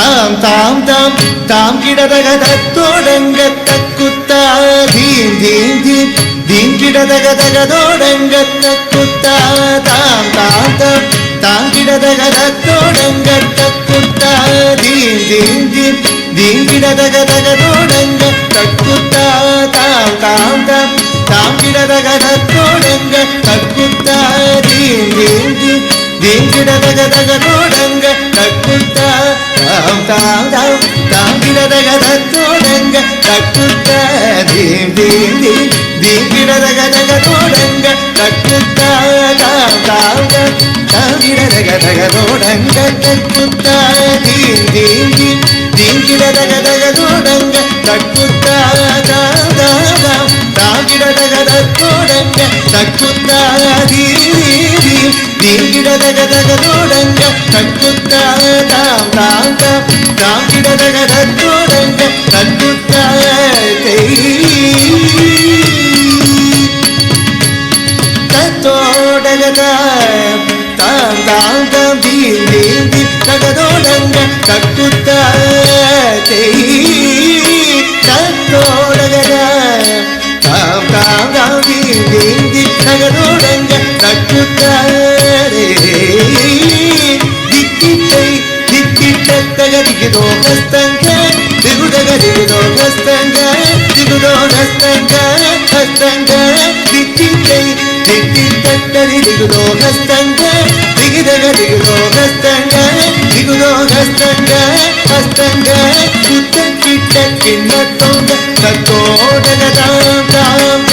தாம் தாம் தாம் தாம் கிடதகதத்தோடங்க தக்குத்தா தீம் தீம் தீம் தீம் கிடதகதகதோடங்க தக்குத்தா தாம் தாம் தாம் தாம் கிடதகதத்தோடங்க தக்குத்தா தீம் தீம் தீம் தீம் கிடதகதகதோடங்க தக்குத்தா தாம் தாம் தாம் தாம் கிடதகதத்தோடங்க தக்குத்தா தீம் தீம் தீம் தீம் கிடதகதகதோடங்க தக்குத்தா தாம் தாம் தாம் தாம் கிடதகதத்தோடங்க தக்குத்தா தீம் தீம் தீம் தீம் கிடதகதகதோடங்க தக்குத்தா தாம் தாம் தாம் தாம் கிடதகதகதோடங்க தக்குத்தா தீம் தீம் தீம் தீம் கிடதகதகதோடங்க தக்குத்தா தாம் தாம் தாம் தாம் கிடதகதத்தோடங்க தக்குத்தா தீம் தீம் தீம் கிடதகதகதோடங்க தக்குத்தா தாம் தாம் தாம் தாம் கிடதகதத்தோடங்க தக்குத்தா தத்தோடகத தாம் தாம் தாம் தீம் தீம் தீம் தகதோடங்க தக்குத்தா தத்தோடகத தாம் தாம் தாம் தீம் தீம் தீம் தகதோடங்க தக்குத்தா திக்கிட்டை திக்கிட்டத்தக திகுதோ ஹஸ்தங்க திகுதக திகுதோ ஹஸ்தங்க திகுதோ ஹஸ்தங்க ஹஸ்தங்க திக்கிட்டை திக்கிட்டத்தரி திகுதோ ஹஸ்தங்க திகுதக திகுதோ ஹஸ்தங்க திகுதோ ஹஸ்தங்க ஹஸ்தங்க சுத்த கிட்ட கிண்ணத்தோங்க தத்தோடகதாம் தாம்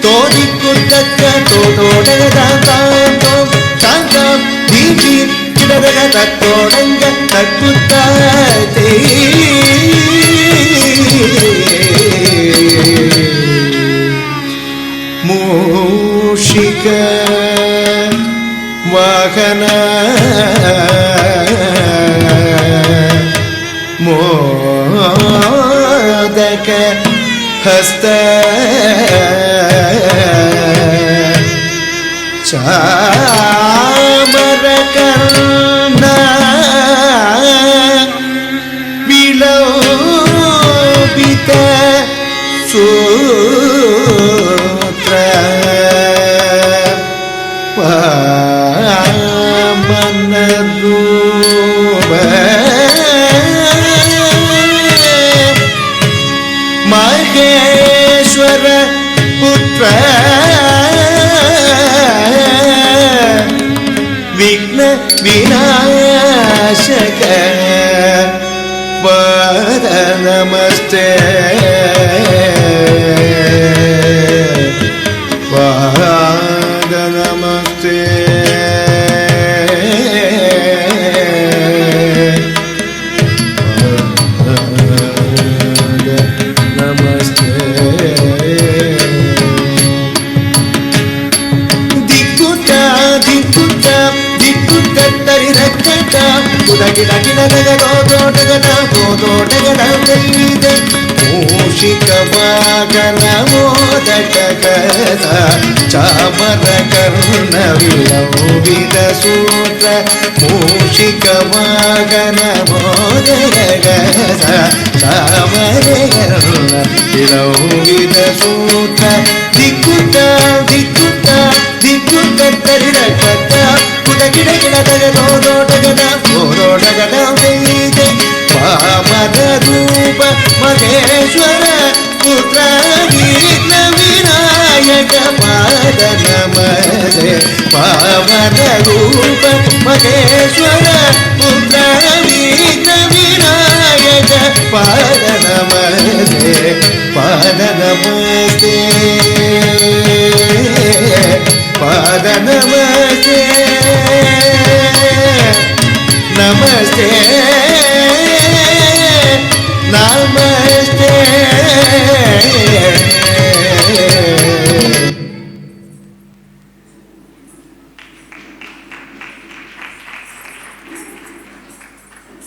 தோடி குத்தக்க தோடோடகதாம் தாம் தோம் தாம் தாம் தீபி கிடதகதத்தோடங்க தக்குத்தா மூஷிக வாகன மோதக ಹಸ್ತ ಚಾಮರ ಕರ್ಣ ವಿಲೋಪಿತ ಸೂತ್ರ ವಾಮನ ರೂಪ ಮಹೇಶ್ವರ ಪುತ್ರ ವಿಘ್ನ ವಿನಾಶಕ ಪಾದ ನಮಸ್ತೆ ಪಾದ ನಮಸ್ತೆ ಮೂಷಿಕ ವಾಗನ ಮೋದಕ ಚಾಮರ ಕರ್ಣ ವಿಲೋಪಿತ ಸೂತ್ರ ಮೂಷಿಕ ವಾಗನ ಮೋದಕ ಚಾಮರ ಕರ್ಣ ವಿಲೋಪಿತ ಸೂತ್ರ ದಿಕ್ಕುತ್ತ ದಿಕ್ಕುತ್ತ ದಿಕ್ಕುತ್ತ ತರಿರಕತ್ತ ಗಿಡ ಗಿಡದಗ ಗೋದೋಟಗದ ಗೋದೋಟಗದ ವೈದೆ ವಾಮನ ರೂಪ ಮಹೇಶ್ವರ ಪುತ್ರ ವಿಘ್ನ ವಿನಾಯಕ ಪಾದ ನಮಸ್ತೆ ವಾಮನ ರೂಪ ಮಹೇಶ್ವರ ಪುತ್ರ ವಿಘ್ನ ವಿನಾಯಕ ಪಾದ ನಮಸ್ತೆ ಪಾದ ನಮಸ್ತೆ ಪಾದ ನಮಸ್ತೆ ನಮಸ್ತೆ